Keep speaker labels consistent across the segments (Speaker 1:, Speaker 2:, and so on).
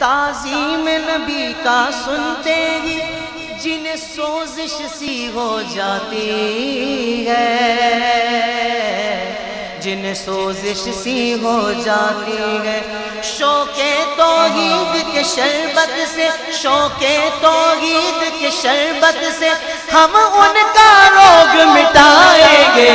Speaker 1: تعظیم نبی کا سنتے ہی جنہیں سوزش سی ہو جاتی ہے، جنہیں سوزش سی ہو جاتی ہے، شوق توحید کے شربت سے، شوق توحید کے شربت سے ہم ان کا روگ مٹائیں گے،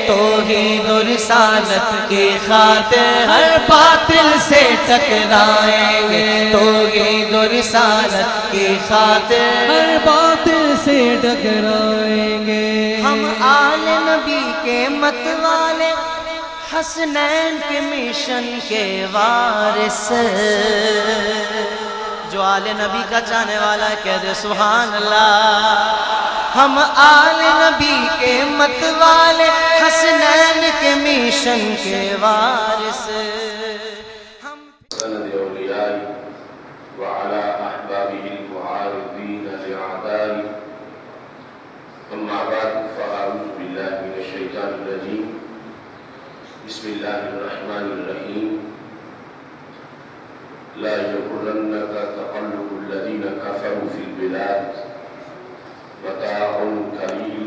Speaker 1: توحید و رسالت کی خاطر ہر باطل سے ٹکرائیں گے، توحید و رسالت کی خاطر
Speaker 2: ہر باطل سے ٹکرائیں گے۔
Speaker 1: ہم آل نبی کے مت والے، حسنین کے مشن کے وارث، جو آل نبی کا چاہنے والا ہے کہہ دے سبحان اللہ۔ ہم آل نبی کے مت والے، حسنین کے مشن کے وارث،
Speaker 3: سند اولیاء وعلى احبابه المعارضين لاعدائه، اما بعد فاعوذ بالله من الشيطان الرجيم، بسم الله الرحمن الرحيم، لا يغرنك تقلب الذين كفروا في البلاد، متاع قليل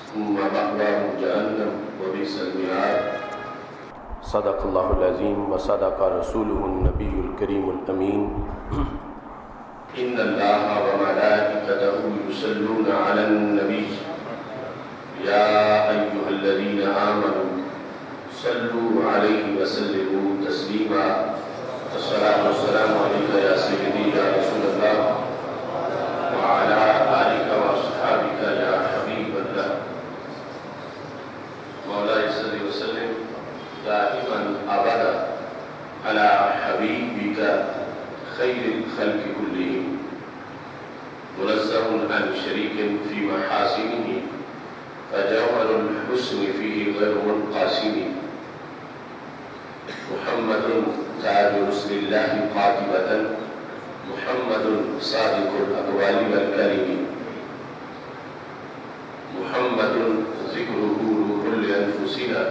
Speaker 3: ثم مأواهم جهنم وبئس المهاد۔ صدق اللہ العظیم وصدق رسولہ النبی الکریم الامین۔ ان اللہ وملائکتہ یصلون علی النبی یا ایہا الذین آمنوا صلوا علیہ وسلموا تسلیما۔ الصلاۃ والسلام علیک یا سیدی یا رسول اللہ وعلی آلک واصحابک یا حبیب اللہ۔ مولاي صل وسلم دائما ابدا على حبيبك خير الخلق كلهم، منزه عن شريك في محاسنه، فجوهر الحسن فيه غير منقسم، محمد تاج رسل الله قاطبة، محمد صادق الأقوال والكلم، محمد ذكره روح لأنفسنا،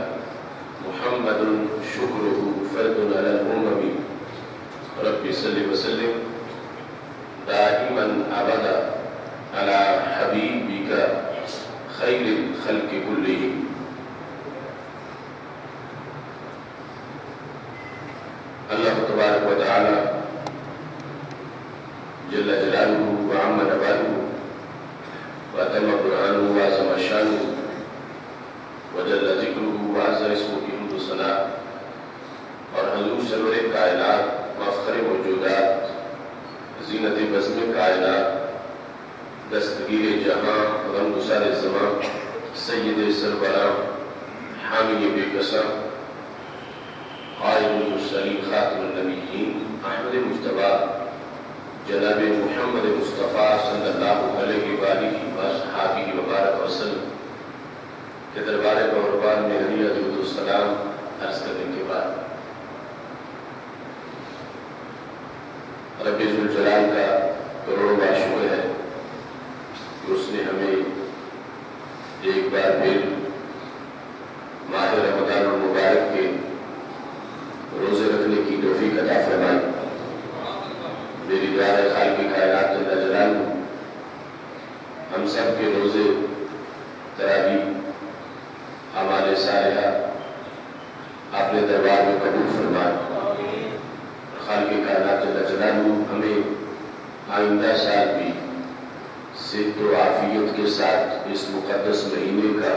Speaker 3: محمد شكره فرد على الأمم، رب صل وسلم دائما أبدا على حبيبك خير الخلق كلهم۔ اللہ تبارک و تعالی جل جلالہ وعم نواله وأتم برهانه وعظم شانه وجل ذکرہ وعز اسمہ کی حمد و ثنا، اور حضور سرور کائنات مفخر موجودات زینت بزم کائنات دستگیر جہاں غمگسار زمان سید سربراہ حامی بے قسم قائد المرسلین خاتم النبیین احمد مجتبی جناب محمد مصطفیٰ صلی اللہ علیہ وآلہ وصحبہ وبارک وسلم کے دربار قربان میں ہدیہ درود و سلام عرض کرنے کے بعد، رب ذوالجلال کا کروڑوں بار شکر ہے کہ اس نے ہمیں ایک بار پھر ماہ رمضان المبارک کے روزے رکھنے کی توفیق عطا فرمائی۔ میری دعا ہے خالق کائنات جل جلالہ ہم سب کے روزے تراویح اعمال صالحہ اپنے دربار میں قبول فرمائے، خالق کائنات جل جلالہ ہمیں آئندہ سال بھی صحت و عافیت کے ساتھ اس مقدس مہینے کا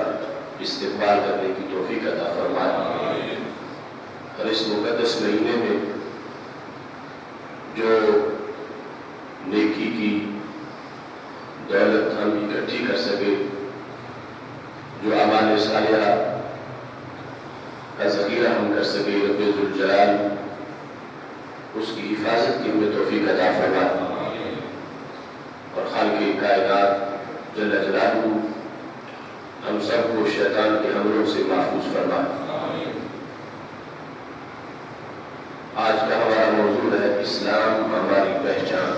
Speaker 3: استقبال کرنے کی توفیق عطا فرمائے، اور اس مقدس مہینے میں جو نیکی کی دولت ہم اکٹھی کر سکے، جو اعمال صالحہ کا ذخیرہ ہم کر سکے، رب ذوالجلال اس کی حفاظت کی ہمیں توفیق عطا فرمائے، اور خالق کائنات جل جلالہ ہم سب کو شیطان کے حملوں سے محفوظ فرمائے۔ آج کا ہمارا موضوع ہے اسلام ہماری پہچان۔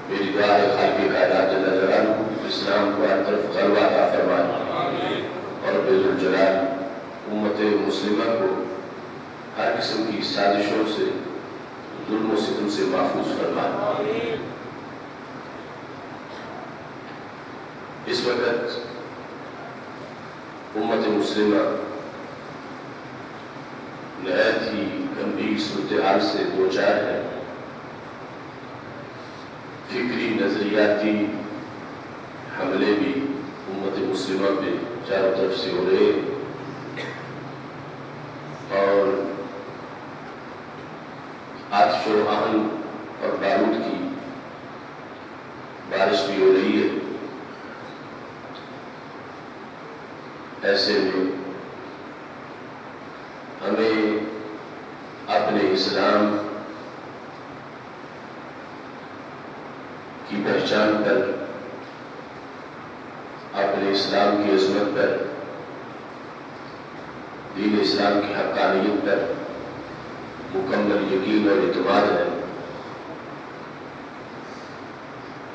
Speaker 3: میری دعا ہے خالق کائنات جل جلالہ اسلام کو ہر طرف غلبہ عطا فرمائے، اور رب ذوالجلال امت مسلمہ کو قسم کی سازشوں سے، ظلم و ستم سے محفوظ فرمائے۔ اس وقت امت مسلمہ نہایت ہی گمبھیر صورتحال سے دوچار ہے۔ فکری نظریاتی حملے بھی امت مسلمہ پہ چاروں طرف سے ہو رہے ہیں، اور آتش و آہن اور بارود کی بارش بھی ہو رہی ہے۔ ایسے میں ہمیں اپنے اسلام کی پہچان پر، اپنے اسلام کی عظمت پر، دین اسلام کی حقانیت پر مکمل یقین اور اعتماد ہے،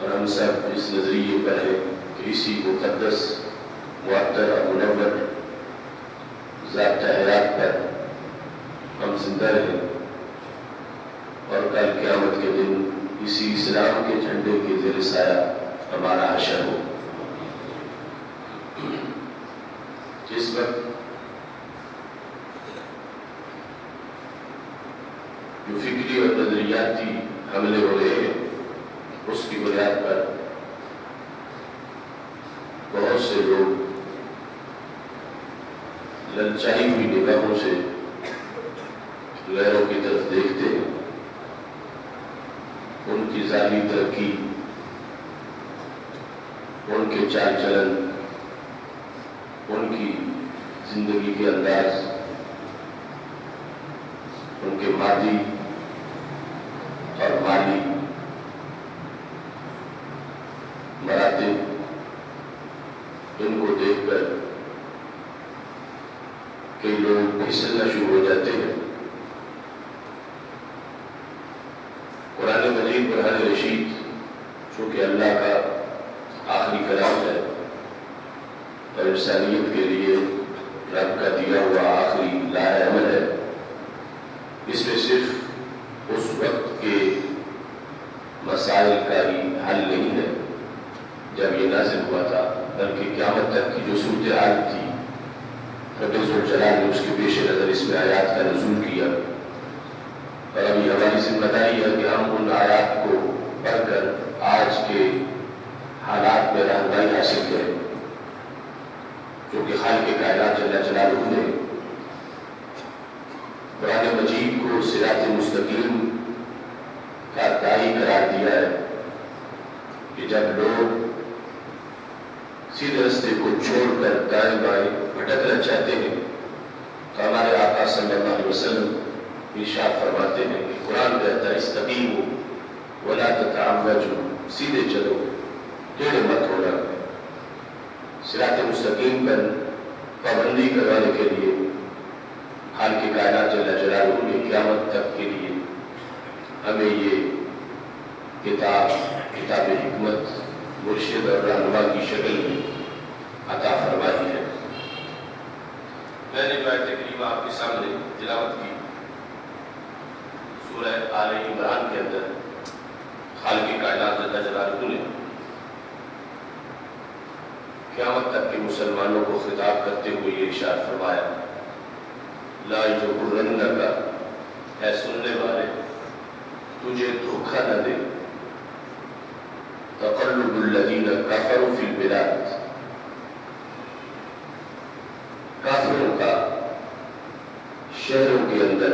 Speaker 3: اور ہم سب اس نظریے پر ہیں کہ اسی مقدس، معطر اور منور ضابطہ حیات پر ہم زندہ رہیں، اور کل قیامت کے دن اسی اسلام کے جھنڈے کے زیر سایہ ہمارا حشر ہو۔ جس وقت جو فکری اور نظریاتی حملے ہو رہے ہیں، اس کی بنیاد پر بہت سے لوگ للچائی ہوئی نگاہوں سے غیروں کی طرف دیکھتے ہیں، ان کی ظاہری ترقی، ان کے چال چلن، ان کی زندگی کے انداز، ان کے مادی اور مالی مراتب، ان کو دیکھ کر کئی لوگ پھسلنا شروع ہو جاتے ہیں۔ قرآن مجید برہان رشید چونکہ اللہ کا آخری کلام ہے اور انسانیت کے لیے رب کا دیا ہوا آخری لاہ عمل ہے، اس میں صرف اس وقت کے مسائل کا ہی حل نہیں ہے جب یہ نازل ہوا تھا، بلکہ قیامت تک کی جو صورتحال تھی، رب ذوالجلال نے اس کے پیش نظر اس میں آیات کا نزول کیا، اور ابھی ہماری ذمہ داری ہے کہ ہم ان آیات کو پڑھ کر آج کے حالات میں رہنمائی حاصل کریں، کیونکہ خالق کائنات جل جلالہ نے قرآن مجید کو صراط مستقیم کا داعی قرار دیا ہے کہ جب لوگ سیدھے رستے کو چھوڑ کر دائیں بائیں بھٹکنا چاہتے ہیں تو ہمارے آقا صلی اللہ علیہ وسلم ارشاد فرماتے ہیں کہ قرآن کہتا ہے استقیموا ولا تتعوجوا، سیدھے چلو، ٹیڑھے مت ہونا۔ صراط مستقیم پر پابندی کروانے کے لیے خالق کائنات جل جلالہ نے قیامت تک کے لیے ہمیں یہ کتاب حکمت، مرشد اور رہنما کی شکل میں عطا فرمائی ہے۔ میں نے جو آیت کریمہ آپ کے سامنے تلاوت کی، سورہ آل عمران کے اندر خالق کائنات جل جلالہ نے قیامت تک کے مسلمانوں کو خطاب کرتے ہوئے یہ ارشاد فرمایا، لا یغرنک، اے سننے والے تجھے دھوکہ نہ دے، تقلب الذین کفروا فی البلاد، کافروں کا شہروں کے اندر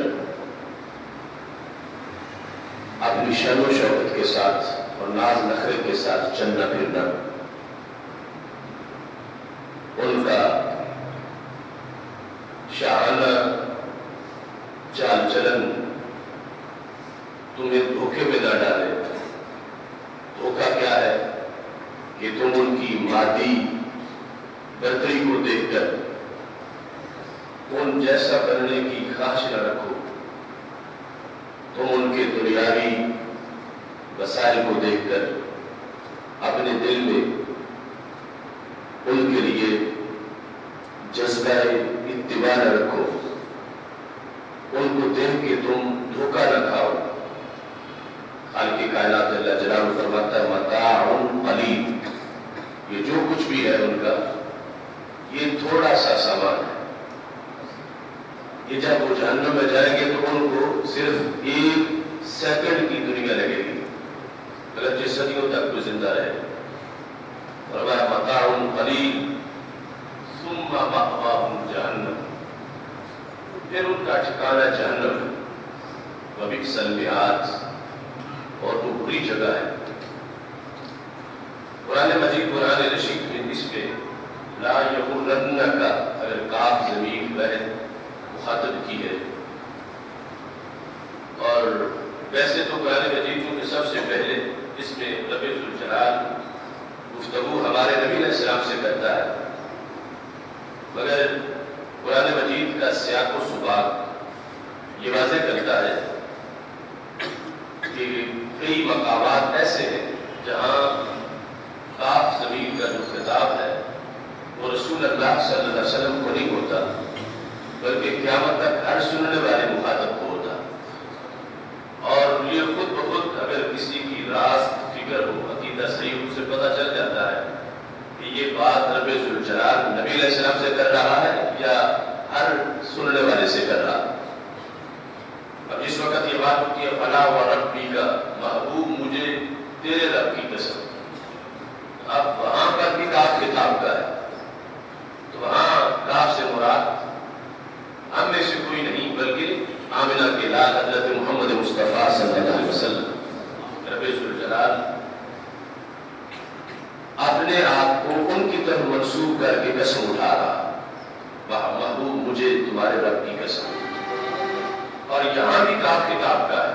Speaker 3: اپنی شان و شوکت کے ساتھ اور ناز نخرے کے ساتھ چلنا پھرنا، ان کا شاہانہ چال چلن تمہیں دھوکے میں نہ ڈالے۔ دھوکہ کیا ہے کہ تم ان کی مادی برتری کو دیکھ کر ان جیسا کرنے کی خواہش نہ رکھو، تم ان کے دنیاوی وسائل کو دیکھ کر اپنے دل میں ان کے لیے جذبہ اتباع نہ رکھو، ان کو دیکھ کے تم دھوکہ نہ کھاؤ. خالق کائنات اللہ جلالہ فرماتا ہے متاع قلیل، یہ جو کچھ بھی ہے ان کا یہ تھوڑا سا سامان ہے. یہ جب وہ جہنم میں جائیں گے تو ان کو صرف 1 سیکنڈ کی دنیا لگے گی، اگرچہ صدیوں تک وہ زندہ رہے. فرمایا متاع قلیل ثم مأواہم جہنم، پھر ان کا ٹھکانہ جہنم ہے. وبئس المہاد، اور وہ بری جگہ ہے. قرآن مجید قرآن رشید میں اس پہ لا یغرنک اگر کاف زمین بہن مخاطب کی ہے. اور ویسے تو قرآن مجید میں سب سے پہلے اس میں رب ذوالجلال گفتگو ہمارے نبی علیہ السلام سے کرتا ہے، مگر قرآن مجید کا سیاق و سباق یہ واضح کرتا ہے کہ کئی مقامات ایسے ہیں جہاں کاف زمین کا جو خطاب ہے وہ رسول اللہ صلی اللہ علیہ وسلم کو نہیں ہوتا، بلکہ قیامت تک ہر سننے والے مخاطب کو ہوتا. اور یہ خود بخود اگر کسی کی راست فکر ہو، عقیدہ صحیح ہو، اسے پتہ چل جاتا ہے کہ یہ بات رب ذوالجلال نبی علیہ السلام سے کر رہا ہے یا ہر سننے والے سے کر رہا ہے. اب جس وقت یہ بات ہوتی ہے فلا و ربی کا محبوب مجھے تیرے رب کی قسم، اب وہاں پر بھی کاف کتاب کا ہے، تو وہاں کاف سے مراد ہم میں سے کوئی نہیں بلکہ آمنہ کے لال حضرت محمد مصطفیٰ صلی اللہ علیہ وسلم. رب ذوالجلال اپنے آپ کو ان کی طرف منسوب کر کے قسم اٹھا رہا، محبوب مجھے تمہارے رب کی قسم. اور یہاں بھی کاف کتاب کا ہے،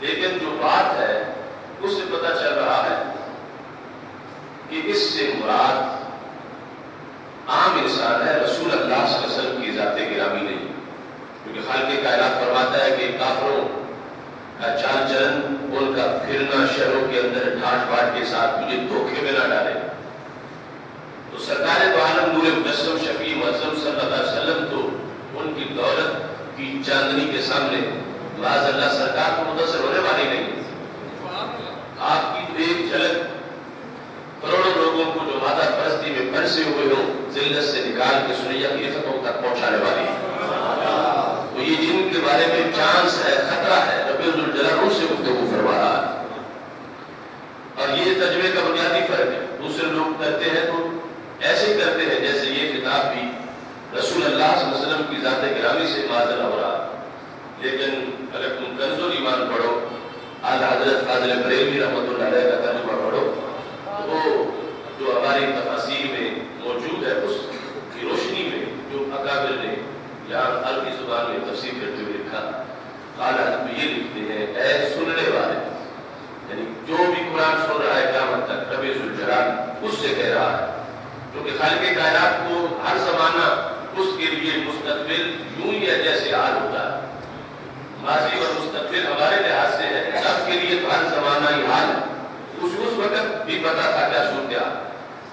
Speaker 3: لیکن جو بات ہے اس سے پتہ چل رہا ہے کہ اس سے مراد عام انسان ہے، رسول اللہ صلی اللہ علیہ وسلم کی ذات گرامی نہیں. کیونکہ خالق کائنات فرماتا ہے کہ کافروں کا چال چلن، ان کا پھرنا شہروں کے اندر ڈھانٹ باٹ کے ساتھ مجھے دھوکے میں نہ ڈالے. تو سرکار دو عالم نور مجسم شفیع معظم صلی اللہ علیہ وسلم تو ان کی دولت کی چاندنی کے سامنے معاذ اللہ سرکار کو متاثر ہونے والی نہیں. آپ کی تو ایک جھلک کروڑوں لوگوں کو جو مادہ پرستی میں پھنسے ہوئے ہوں ذلت سے نکال کے سنیا کی رفتوں تک پہنچانے والی ہے. تو یہ جن کے بارے میں چانس ہے، خطرہ ہے، رب ذوالجلال ان سے گفتگو فرما رہا ہے. اور یہ تجربے کا بنیادی فرق ہے. دوسرے لوگ کرتے ہیں تو ایسے کرتے ہیں جیسے یہ کتاب بھی رسول اللہ صلی اللہ علیہ وسلم کی ذات گرامی سے معزل ہو رہا. لیکن اگر تم کنز ایمان پڑھو، اعلیٰ حضرت فاضل بریلوی رحمۃ اللہ علیہ کا ترجمہ پڑھو، تو جو ہماری تفاسیر میں موجود ہے اس کی روشنی میں جو اکابر نے یہاں عربی زبان میں تفسیر کرتے ہوئے لکھا، اعلیٰ حضرت یہ لکھتے ہیں اے سننے والے، یعنی جو بھی قرآن سن رہا ہے قیامت تک رب ذوالجلال اس سے کہہ رہا ہے، کیونکہ خالق کائنات کو ہر زمانہ اس کے لیے مستقبل یوں ہی ہے جیسے حال ہوتا ہے. ماضی اور مستقبل ہمارے لحاظ سے ہے، سب کے لیے ہر زمانہ ہی حال ہے. اس وقت بھی پتا تھا کیا صورتحال،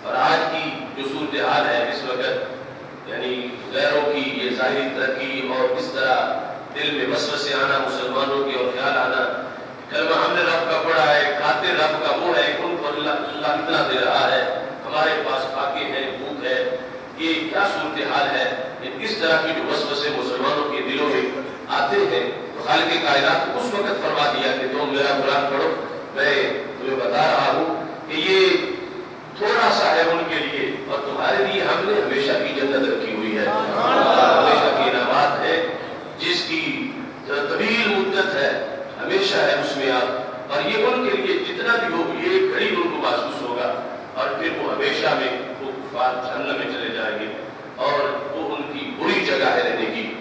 Speaker 3: اور آج کی جو صورتحال ہے اس وقت یعنی غیروں کی یہ ظاہری ترقی اور اس طرح دل میں وسوسے آنا مسلمانوں کے اور خیال آنا کلمہ ہم نے رب کا پڑھا ہے، کھاتے رب کا وہ ہے، ان کو اللہ اتنا دے رہا ہے، ہمارے پاس فاقے ہیں، بھوک ہے، یہ کیا صورتحال ہے. اس طرح کی جو وسوسے مسلمانوں کے دلوں میں آتے ہیں تو خالق کائنات اس وقت فرما دیا کہ تم میرا قرآن پڑھو، میں تمہیں بتا رہا ہوں کہ یہ تھوڑا سا ہے ان کے لیے، اور تمہارے لیے ہم نے ہمیشہ کی جنت رکھی ہوئی ہے، ہمیشہ کی انعامات ہے جس کی طویل مدت ہے، ہمیشہ ہے اس میں آپ. اور یہ ان کے لیے جتنا بھی ہو یہ قریب ان کو محسوس ہوگا، اور پھر وہ ہمیشہ میں وہ کفار جہنم میں چلے جائیں گے، اور وہ ان کی بری جگہ ہے رہنے کی.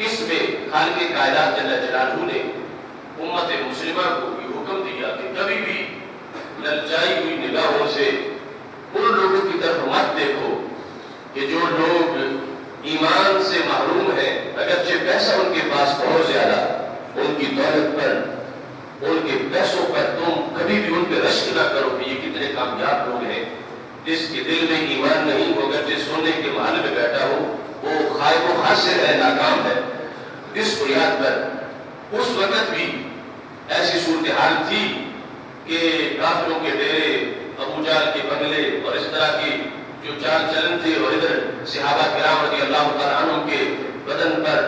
Speaker 3: اس میں خالق کائنات جل جلالہ نے امت مسلمہ کو یہ حکم دیا کہ کبھی بھی للچائی ہوئی نگاہوں سے ان لوگوں کی طرف مت دیکھو کہ جو لوگ ایمان سے محروم ہیں، اگرچہ پیسہ ان کے پاس بہت زیادہ، ان کی دولت پر، ان کے پیسوں پر تم کبھی بھی ان پہ رشک نہ کرو کہ یہ کتنے کامیاب لوگ ہیں. جس کے دل میں ایمان نہیں ہوگا، جس سونے کے محل میں بیٹھا ہو وہ خائب و خاسر ہے، ناکام ہے. اس بنیاد پر اس وقت بھی ایسی صورتحال تھی کہ کافروں کے ڈیرے، ابو جہل کے بنگلے اور اس طرح کے جو چال چلن تھے، اور ادھر صحابہ کرام رضی اللہ تعالیٰ عنہ کے بدن پر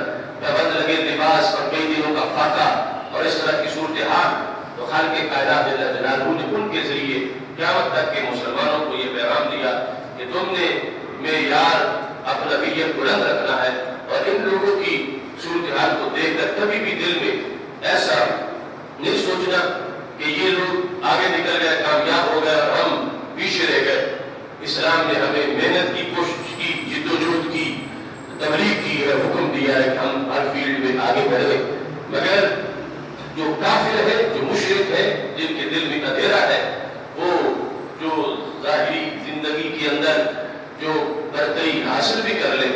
Speaker 3: پابند لگے لباس اور کئی دنوں کا فاقہ اور اس طرح کی صورتحال، تو خالق کائنات جل جلالہ نے ان کے ذریعے قیامت تک کے مسلمانوں کو یہ پیغام دیا کہ تم نے معیار اپنویت بلند رکھنا ہے، اور ان لوگوں کی صورتحال کو دیکھ کر کبھی بھی دل میں ایسا نہیں سوچنا کہ یہ لوگ آگے نکل گئے، کامیاب ہو گئے اور ہم پیچھے رہ گئے۔ اسلام نے ہمیں محنت کی، کوشش کی، جدوجہد کی، تبلیغ کی ہے، حکم دیا ہے کہ ہم ہر فیلڈ میں آگے بڑھے، مگر جو کافر ہے، جو مشرک ہے، جن کے دل میں اندھیرا ہے، وہ جو ظاہری زندگی کے اندر جو برتری حاصل بھی کر لیں،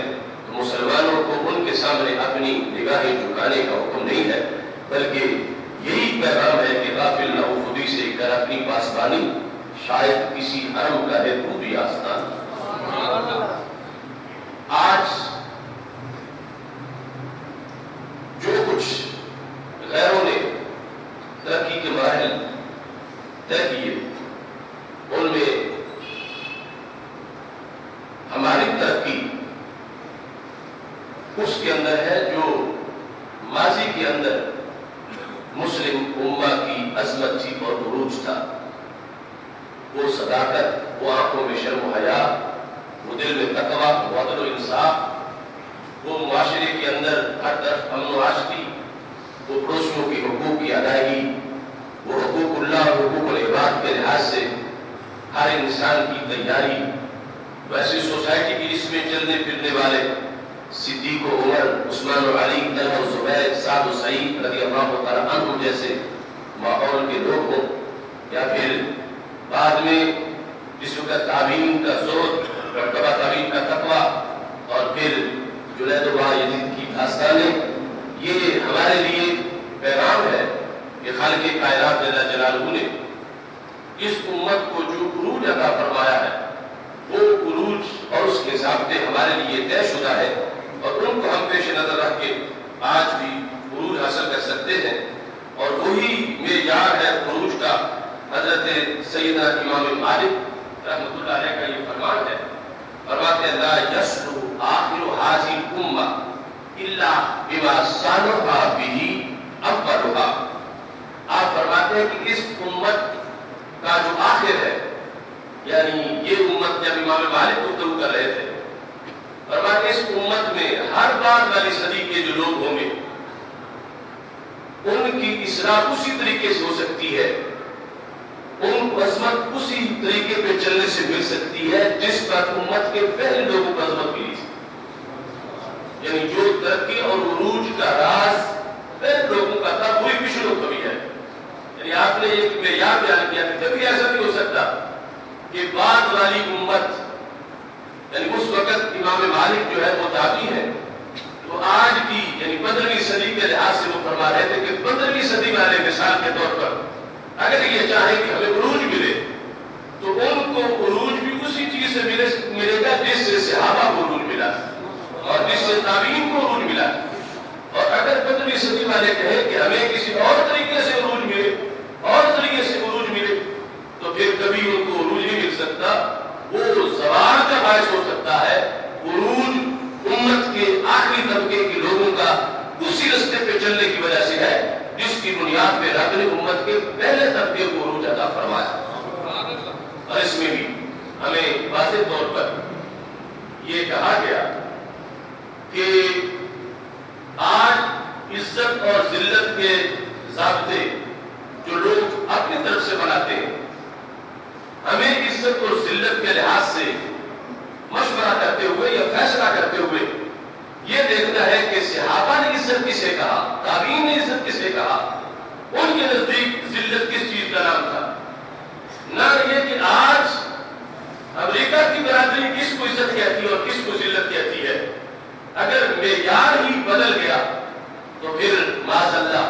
Speaker 3: تو مسلمانوں کو ان کے سامنے اپنی نگاہیں جھکانے کا حکم نہیں ہے، بلکہ یہی پیغام ہے کہ غافل نہ ہو خودی سے کر اپنی پاسبانی، شاید کسی حرم کا ہے تو بھی آستان۔ آج جو کچھ غیروں نے ترقی کے مراحل طے کیے، ان میں ہماری ترقی اس کے اندر ہے جو ماضی کے اندر مسلم امہ کی عظمت تھی اور عروج تھا، وہ صداقت، وہ آنکھوں میں شرم و حیا، وہ دل میں تقویٰ، وہ عدل و انصاف، وہ معاشرے کے اندر ہر طرف امن و آشتی، وہ پڑوسیوں کی حقوق کی ادائیگی، وہ حقوق اللہ اور حقوق العباد کے لحاظ سے ہر انسان کی تیاری، ویسی سوسائٹی کی جس میں چلنے پھرنے والے صدیق و عمر، عثمان و علی، طلحہ و زبیر، سعد و سعید رضی اللہ تعالیٰ عنہ جیسے ماحول کے لوگ ہوں، یا پھر بعد میں جس وقت تابعین کا زہد، مرتبہ تابعین کا تقویٰ، اور پھر جنید و یزید کی داستانیں، یہ ہمارے لیے پیغام ہے کہ خالق کائنات جل جلالہ نے اس امت کو جو عروج عطا فرمایا ہے، وہ عروج اور اس کے ضابطے ہمارے لیے طے شدہ ہے، اور ان کو ہم پیش نظر رکھ کے آج بھی عروج حاصل کر سکتے ہیں، اور وہی معیار ہے عروج کا۔ حضرت سیدنا امام مالک رحمۃ اللہ علیہ کا یہ فرمان ہے، فرماتے ہیں لا یصلح آخر هذه الامہ الا بما صلح به اولها۔ آپ فرماتے ہیں کہ اس امت کا جو آخر ہے، یعنی یہ امت جب امام مالک گفتگو کر رہے تھے، فرماتے ہیں اس امت میں ہر بعد والی صدی کے جو لوگ ہوں گے، ان کی اصلاح اسی طریقے سے ہو سکتی ہے، ان کو عظمت اسی طریقے پہ چلنے سے مل سکتی ہے جس پر امت کے پہلے لوگوں کو عظمت ملی تھی۔ یعنی جو ترقی اور عروج کا راز پہلے لوگوں کا تھا، وہی پچھلوں کا بھی ہے۔ یعنی آپ نے ایک معیار بیان کیا کہ کبھی ایسا نہیں ہو سکتا کہ بعد والی امت، یعنی اس وقت امام مالک جو ہے وہ تابعی ہے، تو آج کی یعنی 15ویں صدی کے لحاظ سے وہ فرما رہے تھے کہ 15ویں صدی والے مثال کے طور پر اگر یہ چاہیں کہ ہمیں عروج ملے تو ان کو عروج بھی اسی چیز سے ملے گا جس سے صحابہ کو عروج ملا اور جس سے تابعین کو عروج ملا۔ اور اگر 15ویں صدی والے کہیں کہ ہمیں کسی اور طریقے سے عروج ملے، اور طریقے سے عروج ملے، تو پھر کبھی ان کو عروج نہیں مل سکتا، وہ زوال کا باعث ہو سکتا ہے۔ عروج امت کے آخری طبقے کے لوگوں کا اسی رستے پہ چلنے کی وجہ سے ہے جس کی بنیاد پہ رب نے امت کے پہلے طبقے کو عروج عطا فرمایا۔ اور اس میں بھی ہمیں واضح طور پر یہ کہا گیا کہ آج عزت اور ذلت کے ضابطے جو لوگ اپنی طرف سے بناتے ہیں، ہمیں عزت اور ذلت کے لحاظ سے مشورہ کرتے ہوئے یا فیصلہ کرتے ہوئے یہ دیکھنا ہے کہ صحابہ نے عزت کسے کہا، تابعین نے عزت کسے کہا، ان کے نزدیک ذلت کس چیز کا نام تھا۔ نہ یہ کہ آج امریکہ کی برادری کس کو عزت کہتی ہے اور کس کو ذلت کہتی ہے، اگر معیار ہی بدل گیا تو پھر معاذ اللہ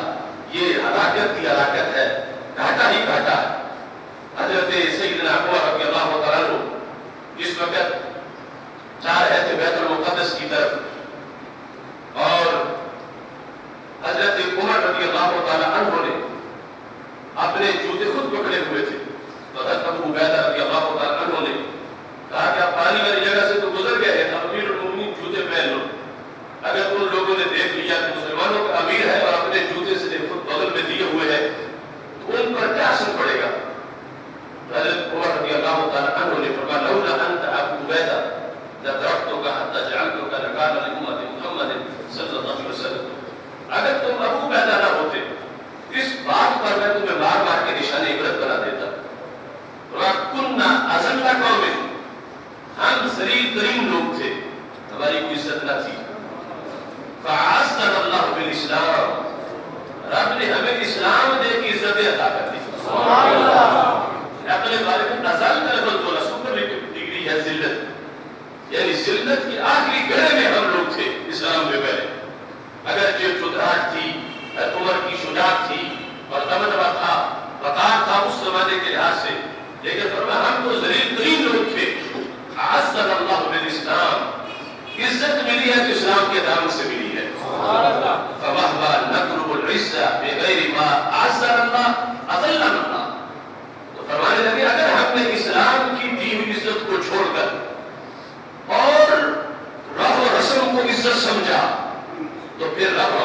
Speaker 3: یہ ہلاکت کی ہلاکت ہے، گھاٹا ہی گھاٹا ہے۔ حضرت سیدنا عمر رضی اللہ تعالیٰ عنہ جس وقت چاہ رہے تھے بیت المقدس کی طرف، اور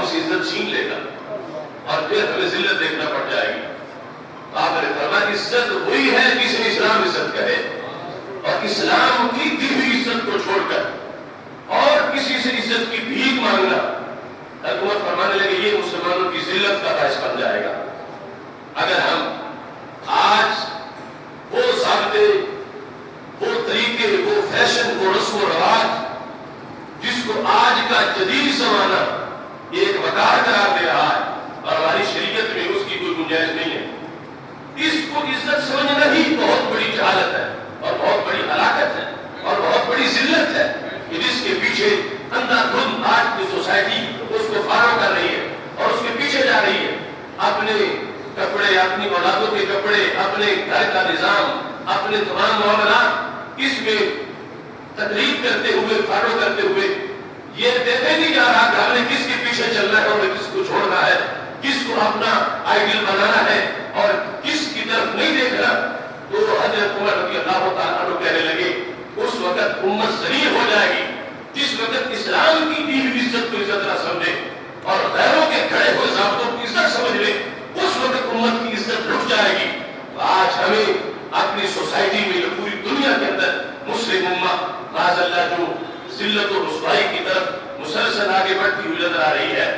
Speaker 3: سے عزت چھین لے گا اور پھر ہمیں ذلت دیکھنا پڑ جائے گی. آپ نے فرمایا عزت وہی ہے جسے اسلام عزت کرے, اور اسلام کی دی ہوئی عزت کو چھوڑ کر اور کسی سے عزت کی بھیک مانگنا, حکومت فرمانے لگے یہ مسلمانوں کی ذلت کا باعث بن جائے گا. اگر ہم آج وہ ضابطے, وہ طریقے, وہ فیشن, وہ رسم و رواج جس کو آج کا جدید زمانہ ایک وقار قرار دے رہا ہے اور ہماری شریعت میں اس کی کوئی گنجائش نہیں ہے, اس کو عزت سمجھنا ہی بہت بڑی جہالت ہے اور بہت بڑی ہلاکت ہے اور بہت بڑی ذلت ہے کہ جس کے پیچھے اندھا دھند آج کی سوسائٹی اس کو فالو کر رہی ہے اور اس کے پیچھے جا رہی ہے. اپنے کپڑے, اپنی اولادوں کے کپڑے, اپنے گھر کا نظام, اپنے تمام معاملات اس میں تقلید کرتے ہوئے, فالو کرتے ہوئے یہ دیکھے نہیں جا رہا کہ ہم نے کس کے پیچھے چلنا ہے اور کس کو چھوڑنا ہے, کس کو اپنا آئیڈیل بنانا ہے اور کس کی طرف نہیں دیکھنا. تو حضرت عمر رضی اللہ تعالیٰ عنہ کہنے لگے اس وقت امت ذلیل ہو جائے گی جس وقت اسلام کی دی ہوئی عزت کو عزت نہ سمجھے اور غیروں کے کھڑے ہوئے ضابطوں کو عزت سمجھ لے, اس وقت امت کی عزت رک جائے گی. آج ہمیں اپنی سوسائٹی میں یا پوری دنیا کے اندر مسلم امت معاذ اللہ جو ذلت و رسوائی کی طرف مسلسل آگے بڑھتی ہوئی نظر آ رہی ہے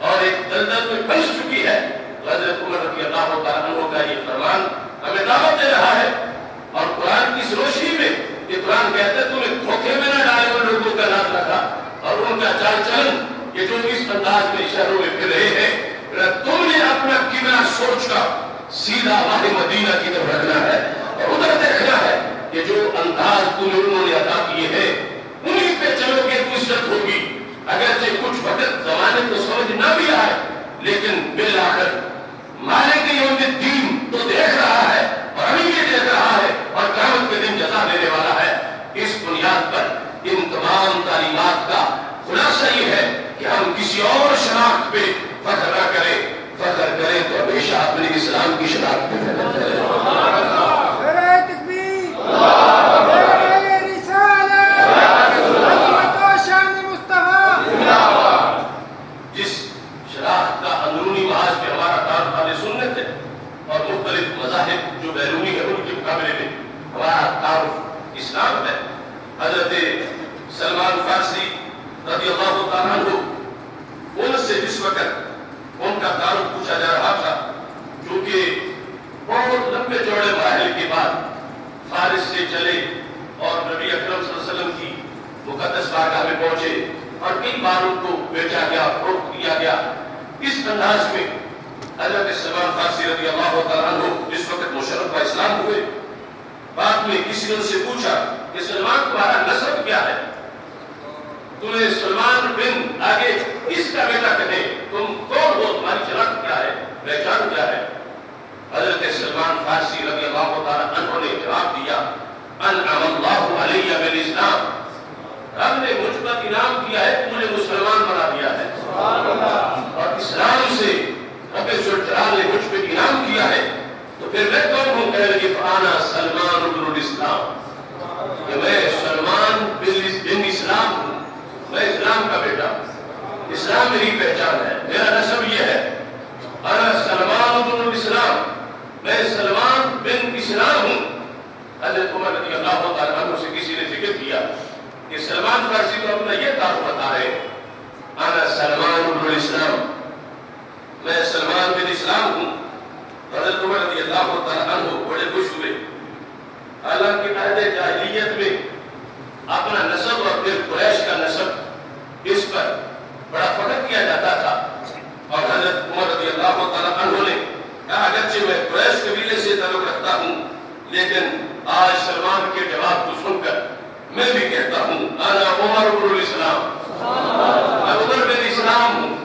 Speaker 3: اور ایک دلدل میں پھنس چکی ہے. حضرت عمر رضی اللہ تعالیٰ عنہ کا یہ فرمان ہمیں دعوت دے رہا ہے اور قرآن کی اس روشنی میں یہ قرآن کہتا ہے تمہیں دھوکے میں نہ ڈالے ان لوگوں کا نام رکھا اور ان کا چال چلن کہ جو اس انداز میں شہروں میں پھر رہے ہیں, تم نے اپنا قبلہ سوچ کا سیدھا راہ مدینہ کی طرف رکھنا ہے اور ادھر دیکھنا ہے کہ جو انداز تمہیں انہوں نے عطا کیے ہیں انہیں پہ چلو گے تو عزت ہوگی. اگرچہ کچھ وقت زمانے کو سمجھ نہ بھی آئے لیکن بالآخر مالک یوم الدین تو دیکھ رہا ہے اور ابھی یہ دیکھ رہا ہے اور قیامت کے دن جزا دینے والا ہے. اس بنیاد پر ان تمام تعلیمات کا خلاصہ یہ ہے کہ ہم کسی اور شناخت پہ فخر نہ کریں, فخر کریں تو ہمیشہ اپنے اسلام کی شناخت پہ فخر کریں. جس شناخت کا اندرونی محاذ پہ ہمارا تعارف اہل سنت ہے اور مختلف مذاہب جو بیرونی ہے ان کے مقابلے میں ہمارا تعارف اسلام ہے. حضرت سلمان فارسی رضی اللہ تعالیٰ عنہ ان سے جس وقت ان کا تعارف پوچھا جا رہا تھا کیونکہ بہت لمبے چوڑے مراحل کے بعد فارس سے چلے اور نبی اکرم صلی اللہ علیہ وسلم کی مقدس بارگاہ میں پہنچے اور کئی بار ان کو بیچا گیا, فروخت کیا گیا. اس انداز میں حضرت سلمان فارسی رضی اللہ تعالیٰ عنہ جس وقت مشرف اسلام ہوئے, بعد میں کسی نے ان سے پوچھا کہ سلمان تمہارا نسب کیا ہے, تمہیں سلمان بن آگے اس کا بیٹا کہیں, تم کون ہو, تمہاری شناخت کیا ہے, پہچان کیا ہے. حضرت سلمان فارسی رضی اللہ تعالیٰ عنہ نے جواب دیا انعم اللہ علیہ بالاسلام, رب نے مجھ پر انعام کیا ہے کہ مجھے مسلمان بنا دیا ہے اور اسلام سے رب ذوالجلال نے مجھ پہ انعام کیا ہے. تو پھر میں کون ہوں, کہنے لگے فانا سلمان بن الاسلام, کہ میں سلمان بن اسلام ہوں, میں اسلام کا بیٹا, اسلام میری پہچان ہے, میرا نسب یہ ہے انا سلمان بن الاسلام, میں سلمان بن اسلام ہوں. حضرت عمر رضی اللہ تعالیٰ عنہ سے کسی نے ذکر کیا کہ سلمان فارسی کو اپنا یہ تعارف بتا رہے ہیں انا سلمان بن الاسلام, میں سلمان بن اسلام ہوں. حضرت عمر رضی اللہ تعالیٰ عنہ بڑے خوش ہوئے. حالانکہ عہد جاہلیت میں اپنا نسب اور پھر قریش کا نسب اس پر بڑا فخر کیا جاتا تھا اور حضرت عمر رضی اللہ تعالیٰ عنہ نے کہا اگرچہ میں قریش قبیلے سے تعلق رکھتا ہوں لیکن آج سلمان کے جواب کو سن کر میں بھی کہتا ہوں انا عمر بن الاسلام, میں عمر بن اسلام ہوں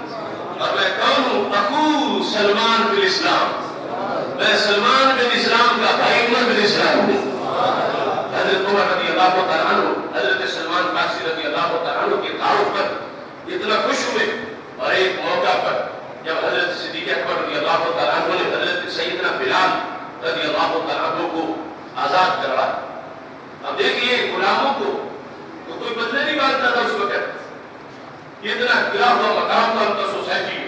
Speaker 3: اور میں کون ہوں, اخو سلمان بن اسلام, میں سلمان بن اسلام کا بھائی عمر بن اسلام ہوں. حضرت عمر رضی اللہ تعالیٰ عنہ حضرت سلمان فارسی رضی اللہ تعالیٰ عنہ کے تعارف پر اتنا خوش ہوئے اور ایک موقع پر جب حضرت صدیق اکبر رضی اللہ تعالیٰ عنہ نے حضرت سیدنا بلال رضی اللہ تعالیٰ عنہ کو آزاد کروایا. اب دیکھیے غلاموں کو تو کوئی بدلے نہیں مانتا تھا اس وقت, اتنا گرا ہوا مقام تھا ان کا سوسائٹی میں.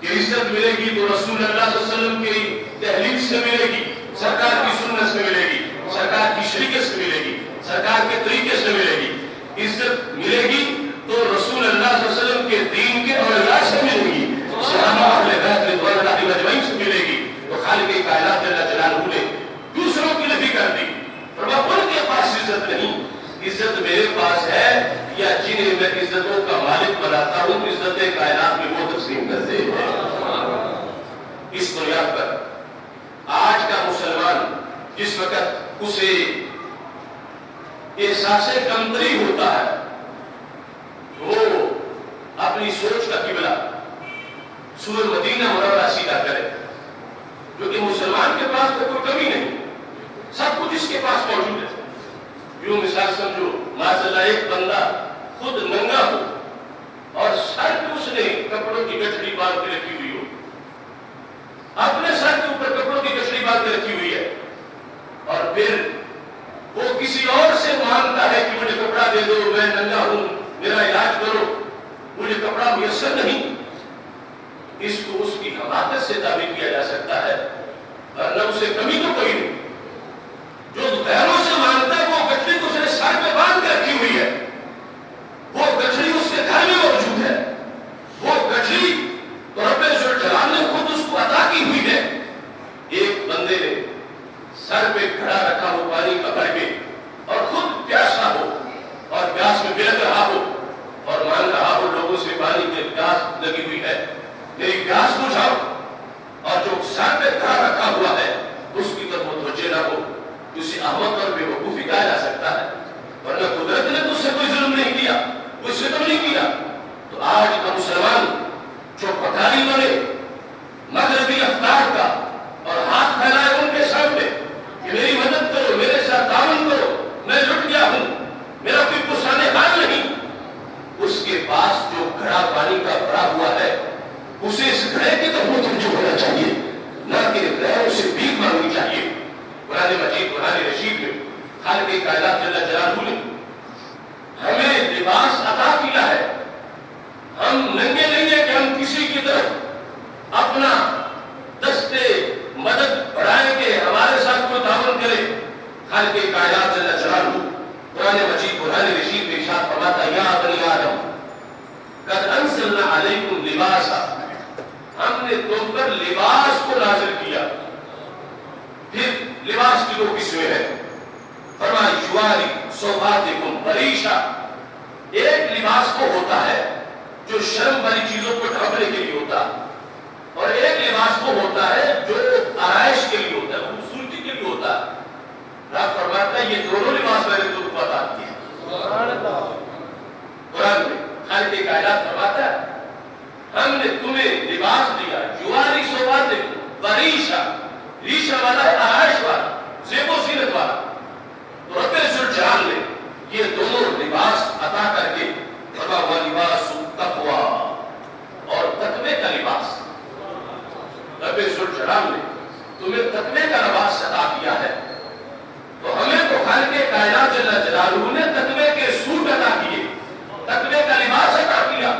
Speaker 3: کہ عزت ملے گی تو رسول اللہ صلی اللہ علیہ وسلم کی تحلیل سے ملے گی، سرکار کی سنت سے ملے گی، سرکار کی شریعت سے ملے گی، سرکار کے طریقے سے ملے گی۔ عزت ملے گی تو رسول اللہ صلی اللہ علیہ وسلم کے دین کے اولیاء سے ملے گی، صحابہ اہل بیت رضوان اللہ اجمعین سے ملے گی۔ تو خالق کائنات جل جلالہ نے دوسروں کی نفی کر دی، فرمایا ان کے پاس عزت نہیں، عزت میرے پاس ہے، یا جنہیں میں عزتوں کا مالک بناتا ہوں عزت کائنات میں وہ تقسیم کرتے ہیں۔ اس بنیاد پر آج کا مسلمان جس وقت اسے احساس کمتری ہوتا ہے وہ اپنی سوچ کا قبلہ سورہ مدینہ منورہ سیدھا کرے، کیونکہ مسلمان کے پاس تو کوئی کمی نہیں، سب کچھ اس کے پاس موجود ہے۔ یوں مثال سمجھو، ماشاءاللہ ایک بندہ خود ننگا ہو اور سر پہ اس نے کپڑوں کی گٹھڑی باندھ کے رکھی ہوئی ہو، اپنے سر کے اوپر کپڑوں کی گٹھڑی باندھ کے رکھی ہوئی ہے، اور پھر وہ کسی اور سے مانگتا ہے کہ مجھے کپڑا دے دو، میں ننگا ہوں، میرا علاج کرو، مجھے کپڑا میسر نہیں۔ اس کو اس کی حماقت سے تعبیر کیا جا سکتا ہے، ورنہ اسے کمی تو کوئی نہیں۔ جو غیروں سے مانگتا ہے وہ گٹھڑی اس نے سر پہ باندھ کے رکھی ہوئی ہے، وہ گٹھڑی اس کے گھر میں موجود ہے، وہ گٹھڑی تو رب ذوالجلال نے خود اس کو عطا کی ہوئی ہے۔ ایک بندے نے سر پہ کھڑا رکھا ہو پانی پکڑ کے اور خود پیاسا ہو اور پیاس میں بلک رہا ہو اور مانگ رہا ہو لوگوں سے پانی کی پیاس لگی ہوئی ہے، میری پیاس بجھاؤ، اور جو سر پہ کھڑا رکھا ہوا ہے اس کی طرف متوجہ نہ ہو، اسے احمق اور بے وقوفی کہا جا سکتا ہے، ورنہ قدرت نے اس سے کوئی ظلم نہیں کیا، کوئی ستم نہیں کیا۔ تو آج کا مسلمان جو پکاری بنے مغربی افکار کا اور ہاتھ پھیلائے ان کے سامنے کہ میری مدد کرو، میرے ساتھ تعاون کرو، میں لٹ گیا ہوں، میرا کوئی پرسانے حال نہیں، اس کے پاس جو گھڑا پانی کا بھرا ہوا ہے اسے اس گھڑے کی طرف متوجہ ہونا چاہیے، نہ کہ غیر سے بھیک مانگنی چاہیے۔ قرآن مجید قرآن رشید میں خالق کائنات جل جلالہ نے ہمیں لباس عطا کیا ہے، ہم ننگے نہیں ہیں کہ ہم کسی کی طرف اپنا دستے مدد بڑھائیں کہ ہمارے ساتھ کوئی تعاون کرے۔ خالق کائنات جل جلالہ قرآن مجید قرآن رشید میں ارشاد فرماتا ہے، یا بنی آدم قد انزلنا علیکم لباسا، ہم نے تم پر لباس کو نازل کیا۔ پھر لباس کی دو قسمیں ہیں، فرمایا یواری سوآتکم وریشا، ایک لباس کو ہوتا ہے جو شرم والی چیزوں کو ڈھانپنے کے لیے ہوتا ہے، اور ایک لباس کو ہوتا ہے جو آرائش کے لیے ہوتا ہے، خوبصورتی کے لیے ہوتا ہے۔ رب فرماتا ہے یہ دونوں لباس میں نے تم کو عطا کیے۔ قرآن میں خالق کائنات فرماتا ہے ہم نے تمہیں لباس دیا، یواری سوآتکم وریشا، ریشہ والا ہے آرائش والا، زیب و زینت والا۔ تو رب ذوالجلال نے یہ دونوں لباس عطا کر کے فرمایا وَلِبَاسُ التَّقْوَىٰ، اور تقوی کا لباس۔ رب ذوالجلال نے تمہیں تقوی کا لباس عطا کیا ہے، تو ہمیں تو خالق کائنات جل جلالہ نے تقوی کے سوٹ عطا کیے، تقوی کا لباس عطا کیا۔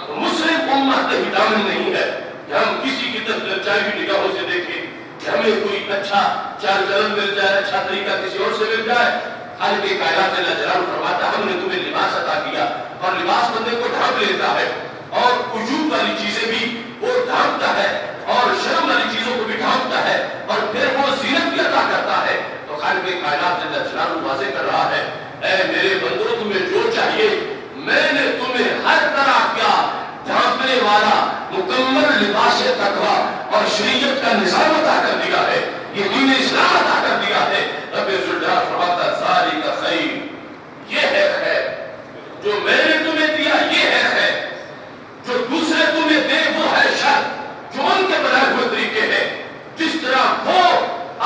Speaker 3: تو مسلم امت ہی دامن نہیں ہے کہ ہم کسی کی طرف للچائی ہوئی نگاہوں سے دیکھیں کہ ہمیں کوئی اچھا چال چلن مل جائے، اچھا طریقہ کسی اور سے مل جائے۔ خالق کائنات جل جلالہ فرماتا ہے ہم نے تمہیں لباس عطا کیا، اور لباس بندے کو ڈھانپ لیتا ہے، اور عجوب والی چیزیں بھی وہ ڈھانپتا ہے، اور شرم والی چیزوں کو بھی ڈھانپتا ہے، اور پھر وہ زینت بھی عطا کرتا ہے۔ تو خالق کائنات جل جلالہ واضح کر رہا ہے، اے میرے بندو تمہیں جو چاہیے میں نے تمہیں ہر طرح کیا ڈھانپنے والا مکمل لباس تقویٰ اور شریعت کا نظام عطا کر دیا ہے، یہ دین اسلام عطا کر دیا ہے۔ رب ذوالجلال فرماتا ہے ذالک خیر، یہ ہے خیر، جو میں نے تمہیں دیا یہ ہے خیر، جو دوسرے تمہیں دے وہ ہے شر، جو ان کے بنائے ہوئے طریقے ہیں، جس طرح وہ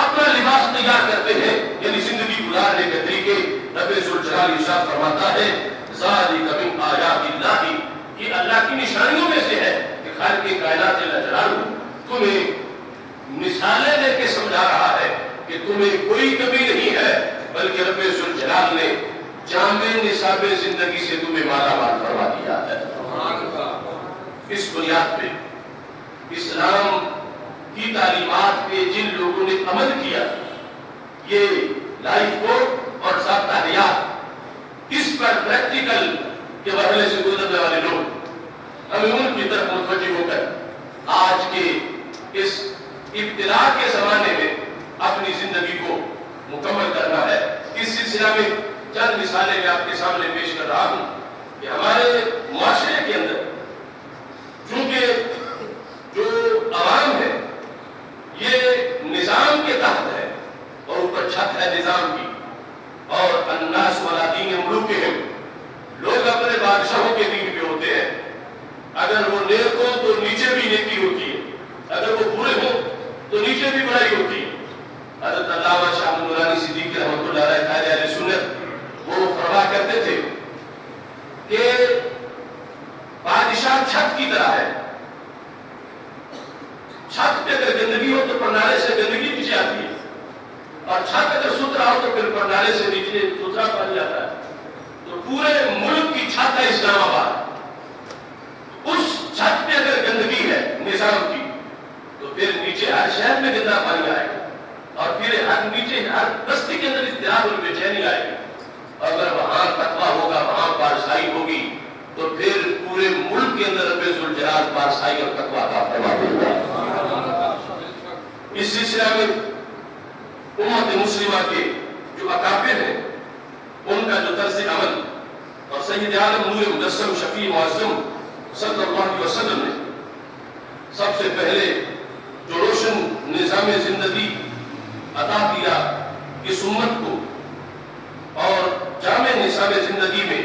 Speaker 3: اپنا لباس تیار کرتے ہیں یعنی زندگی گزارنے کے طریقے۔ رب ذوالجلال ارشاد فرماتا ہے ذالک من آیات اللہ، یہ اللہ کی نشانیوں میں سے ہے کہ خالق کائنات جل جلالہ تمہیں مثالیں دے کے سمجھا رہا ہے کہ تمہیں کوئی کمی نہیں ہے، بلکہ رب ذوالجلال نے جامع نصاب زندگی سے تمہیں مالا مال فرما دیا ہے۔ اس بنیاد پہ اسلام کی تعلیمات پہ جن لوگوں نے عمل کیا، یہ لائف کوڈ اور ضابطہ حیات، اس پر پریکٹیکل کے مرحلے سے گزرنے والے لوگ، ہمیں ان کی طرف متوجہ ہو کر آج کے اس ابتلا کے زمانے میں اپنی زندگی کو مکمل کرنا ہے۔ اس سلسلہ میں چند مثالیں میں آپ کے سامنے پیش کر رہا ہوں کہ ہمارے معاشرے کے اندر چونکہ جو عوام ہے یہ نظام کے تحت ہے اور اوپر چھت ہے نظام کی، اور الناس علی دین ملوکہم، لوگ اپنے بادشاہوں کے دین پہ ہوتے ہیں، اگر وہ نیک ہو تو نیچے بھی نیکی ہوتی ہے، اگر وہ برے ہو تو نیچے بھی برائی ہوتی ہے۔ حضرت علامہ شاہ نورانی صدیقی رحمۃ اللہ علیہ قائد اہل سنت وہ فرما کرتے تھے کہ بادشاہ چھت کی طرح ہے، چھت پہ اگر گندگی ہو تو پرنالے سے گندگی نیچے آتی ہے، اور چھت اگر ستھرا ہو تو پھر پرنالے سے نیچے ستھرا پانی جاتا ہے۔ تو پورے ملک کی چھت ہے اسلام آباد، اس چھت پہ اگر گندگی ہے نظام کی تو پھر نیچے ہر شہر میں گندا پانی آئے گا، اور پھر ہر نیچے ہر بستی کے اندر اضطراب اور بے چینی آئے گی۔ اگر وہاں تقویٰ ہوگا، وہاں پارسائی ہوگی، تو پھر پورے ملک کے اندر رب ذوالجلال پارسائی اور تقویٰ کا فرما دے گا۔ اس سلسلہ میں امت مسلمہ کے جو اکابر ہیں ان کا جو طرز عمل، اور سید عالم نور مجسم شفیع معظم صلی اللہ علیہ وسلم نے سب سے پہلے جو روشن نظام زندگی عطا کیا اس امت کو، اور جامع نظام زندگی میں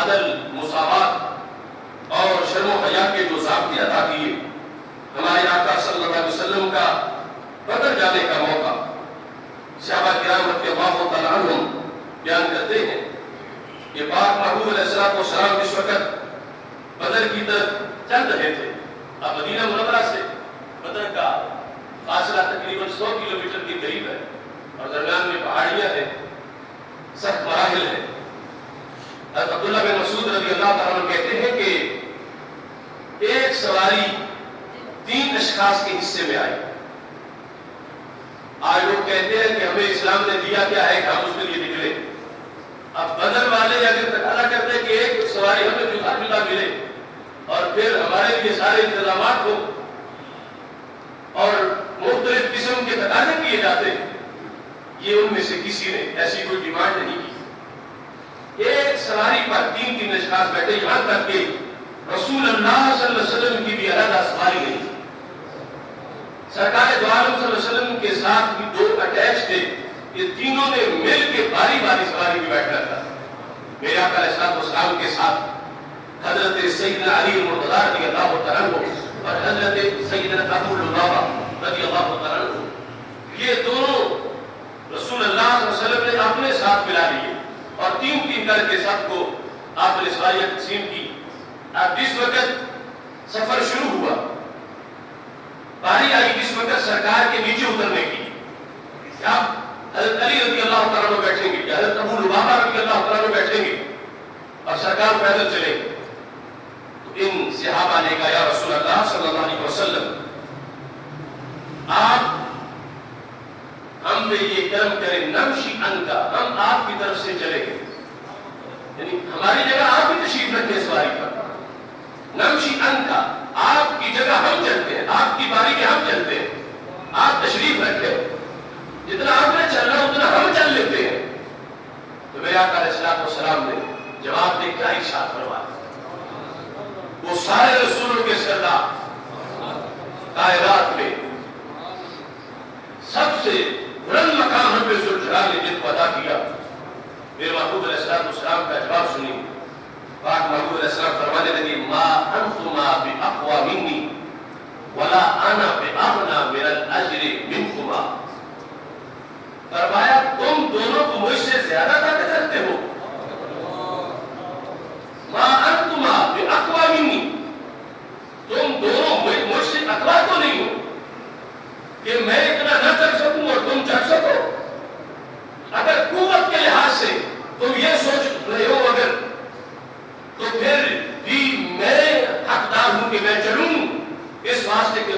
Speaker 3: عدل، مساوات اور شرم و حیا کے جو ضابطے عطا کیے، ہمارے آقا صلی اللہ علیہ وسلم کا بدر جانے کا موقع صحابہ کرام رضی اللہ تعالیٰ عنہم بیان کرتے ہیں کہ پاک محبوب علیہ السلام اس وقت بدر کی طرف چل رہے تھے۔ اب مدینہ منورہ سے بدر کا فاصلہ تقریباً 100 کلومیٹر کے قریب ہے، اور درمیان میں پہاڑیاں ہیں، سخت مراحل ہیں۔ حضرت عبداللہ بن مسعود رضی اللہ تعالیٰ عنہ کہتے ہیں کہ ایک سواری 3 اشخاص کے حصے میں آئی۔ آج لوگ کہتے ہیں کہ ہمیں اسلام نے دیا کیا ہے کہ ہم اس کے لیے نکلے۔ اب بدر والے اگر تقاضا کرتے ہیں کہ ایک سواری ہمیں جدا جدا ملے اور پھر ہمارے لیے سارے انتظامات ہو اور مختلف قسم کے تقاضے کیے جاتے، یہ ان میں سے کسی نے ایسی کوئی ڈیمانڈ نہیں کی۔ ایک سواری پر 3 اشخاص بیٹھے، یہاں تک کہ رسول اللہ صلی اللہ علیہ وسلم کی بھی علیحدہ سواری نہیں، سرکار دو عالم صلی اللہ علیہ وسلم کے ساتھ بھی 2 اٹیچ تھے، یہ تینوں نے مل کے باری باری سواری میں بیٹھنا تھا۔ میرے آقا علیہ السلام کے ساتھ حضرت سیدنا علی المرتضیٰ رضی اللہ تعالیٰ عنہ اور حضرت سیدنا ابو لبابہ رضی اللہ تعالیٰ عنہ، یہ دونوں رسول اللہ صلی اللہ علیہ وسلم نے اپنے ساتھ ملا لیے اور 3 کر کے سب کو آپ نے سواریاں تقسیم کی۔ اب جس وقت سفر شروع ہوا، باری آئی جس وقت سرکار کے نیچے اترنے کی، اب حضرت علی رضی اللہ تعالیٰ عنہ بیٹھیں گے، حضرت ابو لبابہ رضی اللہ تعالیٰ عنہ بیٹھیں گے اور سرکار پیدل چلیں گے۔ تو ان صحابہ نے کہا یا رسول اللہ صلی اللہ علیہ وسلم، آپ ہم پہ یہ کرم کریں، نمشی عنکا، ہم آپ کی طرف سے چلیں گے، یعنی ہماری جگہ آپ بھی تشریف رکھیں سواری پر، نمشی عنکا، آپ کی جگہ ہم چلتے ہیں، آپ کی باری میں ہم چلتے ہیں، آپ تشریف رکھیں، جتنا آپ نے چلنا اتنا ہم چل لیتے ہیں۔ تو میرے آقا علیہ السلام نے جواب دے کیا ارشاد فرمایا، وہ سارے رسولوں کے سردار کائنات میں سب سے بلند مقام رب ذوالجلال نے جن کو عطا کیا، میرے محبوب علیہ السلام کا جواب سنی۔ پاک محبوب علیہ السلام فرمانے لگے ما انتما باقوى منی ولا انا باغنى من الاجر منکما، فرمایا تم دونوں کو مجھ سے زیادہ طاقت رکھتے ہو، ما انتما باقوى منی، تم دونوں مجھ سے اقویٰ تو نہیں ہو کہ میں اتنا نہ کر سکوں اور تم چڑھ سکو۔ اگر قوت کے لحاظ سے تم یہ سوچ رہے ہو اگر، تو پھر بھی میں حقدار ہوں کہ میں چلوں، اس واسطے کہ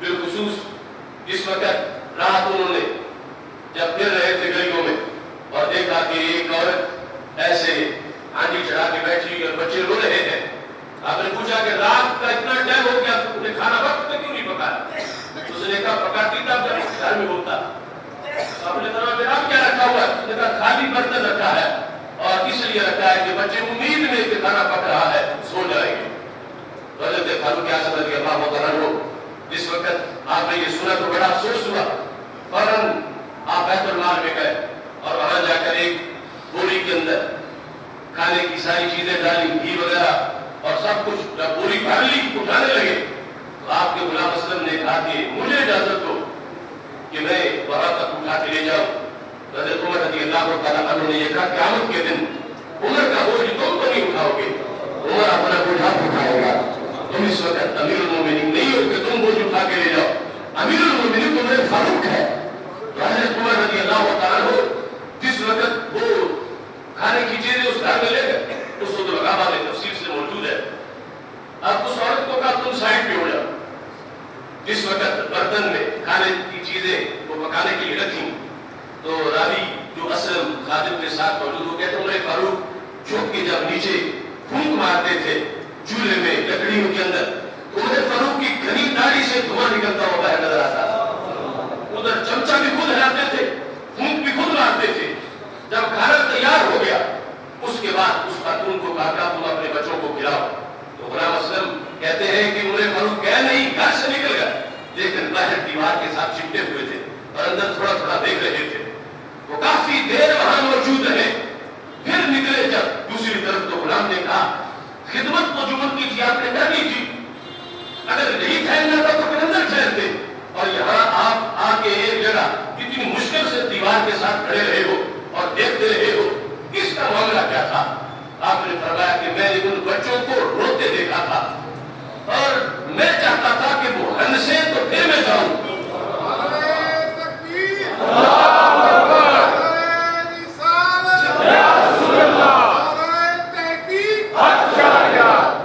Speaker 3: بالخصوص اس وقت رات انہوں نے جب پھر رہے تھے گلیوں میں اور دیکھا کہ ایک عورت ایسے آنٹی چڑھا کے بیٹھی اور بچے رو رہے ہیں. آپ نے پوچھا کہ رات کا اتنا ٹائم ہو گیا تو انہیں کھانا وقت پہ کیوں نہیں پکایا؟ اس نے کہا پکاتی تھا جب گھر میں ہوتا. آپ نے کہا پھر اب کیا رکھا ہوا ہے؟ اس نے کہا خالی برتن رکھا ہے اور اس لیے رکھا ہے کہ بچے امید میں کہ کھانا پک رہا ہے سو جائیں گے. حضرت فاروق اعظم رضی اللہ تعالیٰ عنہ جس وقت آپ نے یہ سنا تو بڑا افسوس ہوا. فوراً آپ بیت المال میں گئے اور وہاں جا کر ایک بوری کے اندر کھانے کی ساری چیزیں ڈالی, گھی وغیرہ اور سب کچھ. جب بوری بھر لی اٹھانے لگے تو آپ کے غلام اسلم نے کہا کہ مجھے اجازت دو کہ میں وہاں تک اٹھا کے لے جاؤں. حضرت عمر رضی اللہ تعالیٰ عنہ نے یہ کہا قیامت کے دن عمر کا بوجھ تم تو نہیں اٹھاؤ گے, عمر اپنا بوجھ آپ اٹھائے گا. تم اس وقت امیر المومنین نہیں ہو کہ تم بوجھ اٹھا کے لے جاؤ. امیر المومنین تمہیں فاروق ہے. تو حضرت عمر رضی اللہ تعالیٰ عنہ جس وقت وہ کھانے کی چیزیں اس گھر میں لے گئے, اس وقت لگا نے تفصیل سے موجود ہے. اب اس عورت کو کہا تم سائڈ پہ ہو جاؤ. جس وقت برتن میں کھانے کی چیزیں وہ پکانے کے لیے رکھی تو راوی جو اسلم خادم کے ساتھ موجود ہو کہتے عمر فاروق جھک کے جب نیچے پھونک مارتے تھے چولہے میں لکڑیوں کے اندر, عمر فاروق کی گھنی داڑھی سے دھواں نکلتا ہوا باہر نظر آتا. ادھر چمچہ بھی خود ہلاتے تھے, پھونک بھی خود مارتے تھے. جب کھانا تیار ہو گیا اس کے بعد اس خاتون کو کہا کہ تم اپنے بچوں کو کھلاؤ. تو غلام اسلم کہتے ہیں کہ عمر فاروق گئے نہیں, گھر سے نکل گئے لیکن باہر دیوار کے ساتھ چپٹے ہوئے تھے اور اندر تھوڑا تھوڑا دیکھ رہے تھے. وہ کافی دیر وہاں موجود رہے, پھر نکلے جب دوسری طرف. تو غلام نے کہا خدمت تو جو من کی تھی آپ نے کر لی تھی, اگر نہیں ٹھہرنا تھا تو پھر اندر ٹھہرتے, اور یہاں آپ آ کے ایک جگہ اتنی مشکل سے دیوار کے ساتھ کھڑے رہے ہو اور دیکھتے رہے ہو, اس کا معاملہ کیا تھا؟ آپ نے فرمایا کہ میں نے ان بچوں کو روتے دیکھا تھا اور میں چاہتا تھا کہ وہ ہنسے تو پھر میں جاؤں.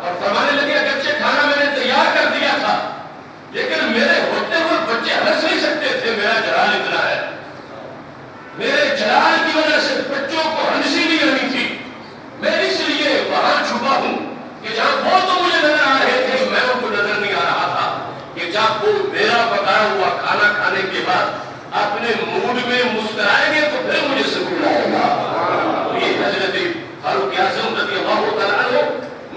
Speaker 3: اور فرمانے لگے اگرچہ کھانا میں نے تیار کر دیا تھا لیکن میرے ہوتے ہوئے بچے ہنس نہیں سکتے تھے. میرا جلال اتنا ہے, میرے جلال کی وجہ سے بچوں کو ہنسی نہیں آنی تھی. میں اس لیے وہاں چھپا ہوں کہ جہاں وہ تو مجھے نظر آ رہے تھے میں ان کو نظر نہیں آ رہا تھا, کہ جب وہ میرا پکایا ہوا کھانا کھانے کے بعد اپنے موڈ میں مسکرائیں گے تو پھر مجھے سکون آئے گا. یہ حضرت فاروق اعظم رضی اللہ تعالیٰ عنہ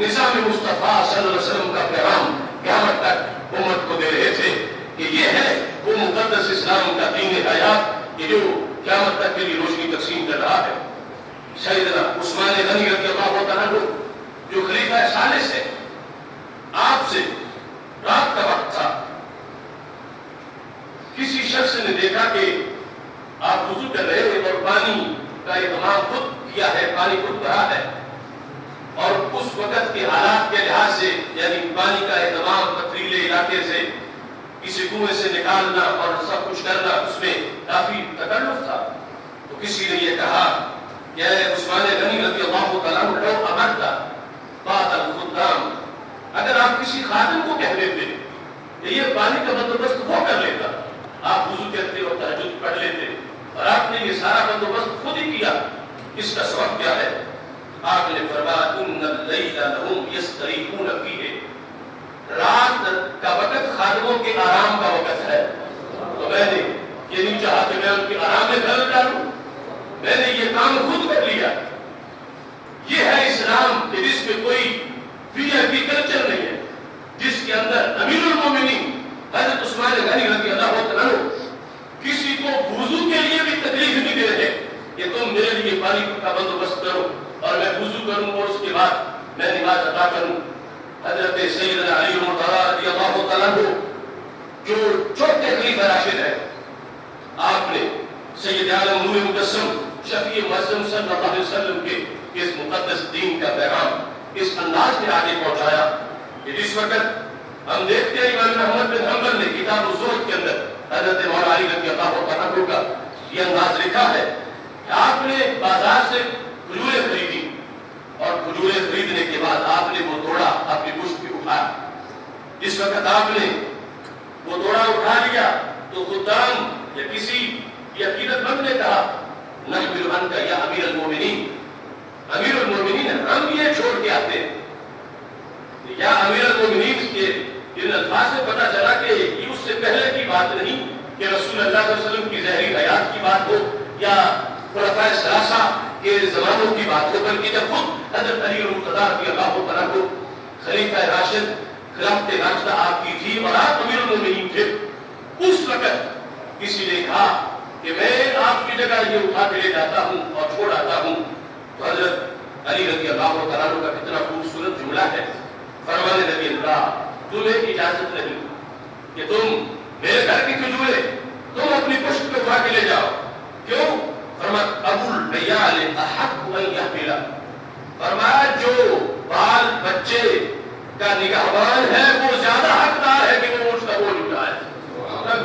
Speaker 3: نظام مصطفیٰ صلی اللہ علیہ وسلم کا پیغام قیامت تک امت کو دے رہے تھے کہ یہ ہے وہ مقدس اسلام کا دین حیات کہ جو قیامت تک کے لیے روشنی تقسیم کر رہا ہے. سیدنا عثمان غنی رضی اللہ تعالیٰ عنہ جو خلیفہ ثالث ہے, آپ سے رات کا وقت تھا, کسی شخص نے دیکھا کہ آپ وضو کر رہے ہیں اور پانی کا اہتمام خود کیا ہے, پانی خود بھرا ہے, اور اس وقت کے حالات کے لحاظ سے یعنی پانی کا اہتمام پتھریلے علاقے سے کسی کنویں سے نکالنا اور سب کچھ کرنا اس میں کافی تکلف تھا. تو کسی نے یہ کہا کہ اے عثمان غنی رضی اللہ تعالیٰ عنہ لو امرتا بعض الخدام, اگر آپ کسی خادم کو کہہ دیتے کہ یہ پانی کا بندوبست وہ کر لیتا, آپ وضو کرتے اور تہجد پڑھ لیتے, اور آپ نے یہ سارا بندوبست خود ہی کیا, اس کا سبب کیا ہے؟ آپ نے فرمایا ان اللیل لهم یستریحون فیہ, رات کا وقت خادموں کے آرام کا وقت ہے. تو میں نے یہ نہیں چاہا کہ میں ان کے آرام میں خلل ڈالوں, میں نے یہ کام خود کر لیا. یہ ہے اسلام کہ جس میں کوئی VIP کلچر نہیں ہے, جس کے اندر امیر المومنین حضرت عثمان غنی رضی اللہ تعالیٰ عنہ کسی کو وضو کے لیے بھی تکلیف نہیں دے رہے کہ تم میرے لیے پانی کا بندوبست کرو اور میں وضو کروں اور اس کے بعد میں نماز ادا کروں. حضرت سیدنا علی مرتضیٰ رضی اللہ تعالیٰ عنہ جو چوتھے خلیفہ راشد ہیں, آپ نے سید عالم نور مجسم شفیع معظم صلی اللہ علیہ وسلم کے اس مقدس دین کا پیغام اس انداز میں آگے پہنچایا کہ جس وقت ہم دیکھتے ہیں امام احمد بن حنبل نے کتاب الزہد کے اندر حضرت مولانا علی رضی اللہ تعالیٰ عنہ کا یہ انداز لکھا ہے کہ آپ نے بازار سے کھجوریں خریدی اور کھجوریں خریدنے کے بعد آپ نے وہ توڑا, اپنی پشت پہ اٹھایا, جس وقت آپ نے وہ دوڑا اٹھا لیا تو خدام یا کسی عقیدت مند نے کہا نحمل عنک یا امیر المومنین، امیر المومنین ہم یہ چھوڑ کے آتے ہیں۔ یا امیر المومنین کے ان الفاظ سے پتہ چلا کہ یہ اس سے پہلے کی بات نہیں کہ رسول اللہ صلی اللہ علیہ وسلم کی ظاہری حیات کی بات ہو یا خلفائے ثلاثہ کے زمانوں کی بات ہو، بلکہ جب خود حضرت علی المرتضیٰ رضی اللہ عنہ کو خلیفہ راشد خلافت راشدہ آپ کی تھی اور آپ امیر المومنین تھے، اس وقت کسی نے کہا کہ میں آپ کی جگہ یہ اٹھا کے لے جاتا ہوں اور چھوڑ آتا ہوں، تو حضرت علی رضی اللہ عنہ کا کتنا خوبصورت جملہ ہے، فرمانے لگے اللہ تمہیں اجازت نہیں کہ تم میرے گھر کی کھجورے تم اپنی پشت پہ اٹھا کے لے جاؤ، کیوں؟ فرمایا ابو العیال احق ان یحمل، فرمایا جو بال بچے کا نگہبان ہے وہ زیادہ حقدار ہے کہ وہ اس کا بوجھ اٹھائے۔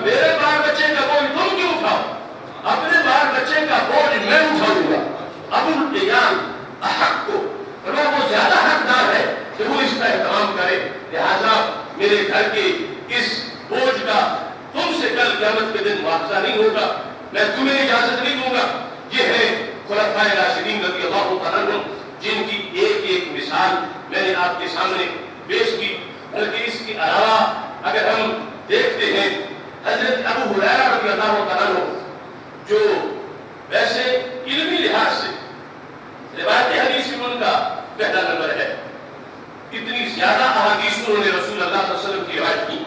Speaker 3: میرے بال بچے کا بوجھ تم کیوں اٹھاؤ، اپنے بال بچے کا بوجھ میں اٹھاؤں گا۔ ابو العیال احق کو فرمایا وہ زیادہ حقدار ہے کہ وہ اس کا اہتمام کرے، لہذا میرے گھر کے اس بوجھ کا تم سے کل قیامت کے دن معاوضہ نہیں ہوگا، میں تمہیں اجازت نہیں دوں گا۔ یہ ہے خلفائے راشدین رضی اللہ عنہ جن کی ایک ایک مثال میں نے آپ کے سامنے پیش کی، بلکہ اس کے علاوہ اگر ہم دیکھتے ہیں حضرت ابو ہریرہ رضی اللہ عنہ جو ویسے علمی لحاظ سے روایت حدیث میں ان کا پہلا نمبر ہے، اتنی زیادہ احادیث انہوں نے رسول اللہ صلی اللہ علیہ وسلم کی روایت کی،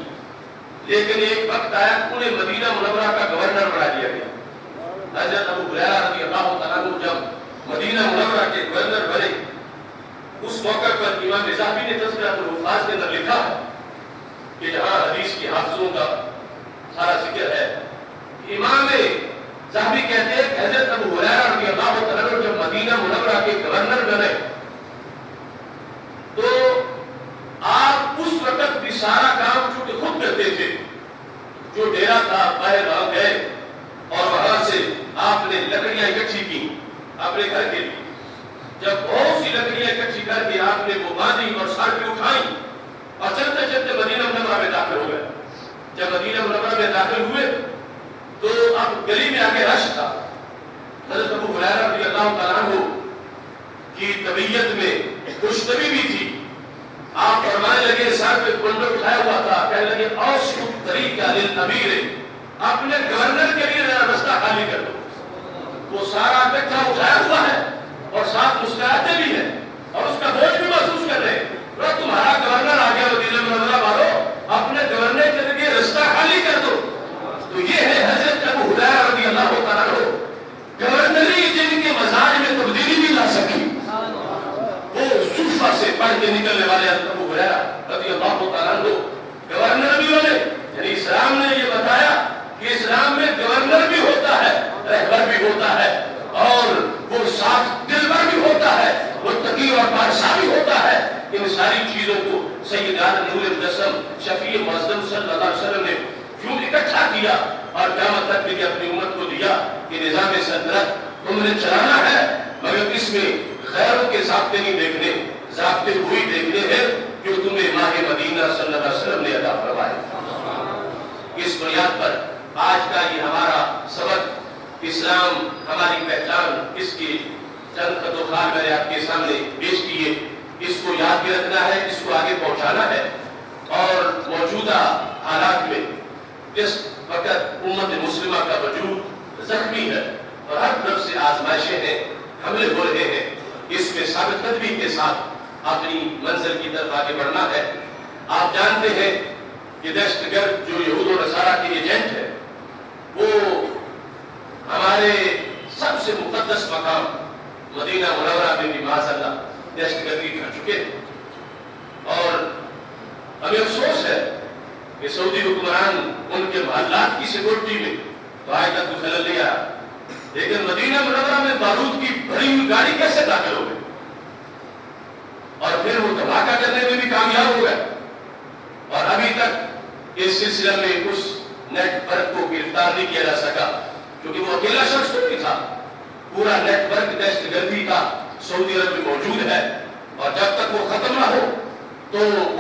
Speaker 3: لیکن ایک وقت آیا انہیں مدینہ منورہ کا گورنر بنا دیا گیا۔ حضرت ابو ہریرہ رضی اللہ عنہ جب مدینہ منورہ کے گورنر بنے، اس موقع پر امام ذہبی نے تذکرۃ الحفاظ کے اندر لکھا ہے کہ جہاں حدیث کے حافظوں کا سارا ذکر ہے، امام ذہبی کہتے ہیں کہ حضرت ابو ہریرہ رضی اللہ عنہ جب مدینہ منورہ کے گورنر بنے تو آپ اس وقت بھی سارا کام چونکہ خود کرتے تھے، جو ڈیرا تھا باہر وہاں گئے اور وہاں سے آپ نے لکڑیاں اکٹھی کی اپنے گھر کے لیے، جب بہت سی لکڑیاں اکٹھی کر کے آپ نے وہ باندھی اور سر پہ اٹھائی اور چلتے چلتے مدینہ منورہ میں داخل ہو گئے۔ جب مدینہ منورہ میں داخل ہوئے تو اب گلی میں آگے رش تھا، حضرت ابو ہریرہ رضی اللہ تعالیٰ عنہ کی طبیعت میں خوشطبی بھی تھی، آپ فرمانے لگے، سر پہ کنڈا اٹھایا ہوا تھا، کہنے لگے اوسط طریقہ للامیر، اپنے گورنر کے لیے رستہ خالی کر دو۔ وہ سارا اکٹھا اٹھایا ہوا ہے اور ساتھ مسکراتے بھی ہیں اور اس کا بوجھ بھی محسوس کر رہے ہیں، تمہارا گورنر آ گیا مدینہ منورہ والوں، اپنے گورنر کے لیے رستہ خالی کر دو۔ تو یہ ہے حضرت ابو ہریرہ رضی اللہ تعالیٰ عنہ، گورنری جن کے مزاج میں تبدیلی بھی لا سکی، وہ صفہ سے پڑھ کے نکلنے والے ابو ہریرہ رضی اللہ تعالیٰ عنہ گورنر بھی بنے، یعنی اسلام نے یہ بتایا کہ اسلام میں گورنر بھی ہوتا ہے، رہبر بھی ہوتا ہے، اور وہ صاف دلبر بھی ہوتا ہے، متقی اور بادشاہ بھی ہوتا ہے۔ ان ساری چیزوں کو سیدنا نور مجسم شفیع معظم صلی اللہ علیہ وسلم نے کیوں اکٹھا کیا اور قیامت تک کے لیے اپنی امت کو دیا کہ نظام سلطنت تم نے چلانا ہے، مگر اس میں غیروں کے ضابطے نہیں دیکھنے، ضابطے وہی دیکھنے ہیں جو تمہیں ماہ مدینہ صلی اللہ علیہ وسلم نے عطا فرمائے۔ اس بنیاد پر آج کا یہ ہمارا سبق، اسلام ہماری پہچان، اس کی چند خط و خال میں نے آپ کے سامنے پیش کیے، اس کو یاد بھی رکھنا ہے، اس کو آگے پہنچانا ہے، اور موجودہ حالات میں جس وقت امت مسلمہ کا وجود زخمی ہے اور ہر طرف سے آزمائشیں ہیں، حملے ہو رہے ہیں، اس میں ثابت قدمی کے ساتھ اپنی منزل کی طرف آگے بڑھنا ہے۔ آپ جانتے ہیں کہ دہشت گرد جو یہود و نصارہ کے ایجنٹ ہے، وہ ہمارے سب سے مقدس مقام مدینہ منورہ میں بھی معاذ اللہ دہشت گردی کر چکے ہیں، اور ہمیں افسوس ہے کہ سعودی حکمران ان کے محلات کی سیکورٹی میں تو آج تک کوئی خلل نہیں آیا، لیکن مدینہ منورہ میں بارود کی بھری ہوئی گاڑی کیسے داخل ہو گئی اور پھر وہ دھماکہ کرنے میں بھی کامیاب ہو گئے، اور ابھی تک اس سلسلے میں اس نیٹ ورک کو گرفتار نہیں کیا جا سکا، کیونکہ وہ اکیلا شخص تو نہیں تھا، پورا نیٹ ورک دہشت گردی کا سعودی عرب میں موجود ہے، اور جب تک وہ ختم نہ ہو تو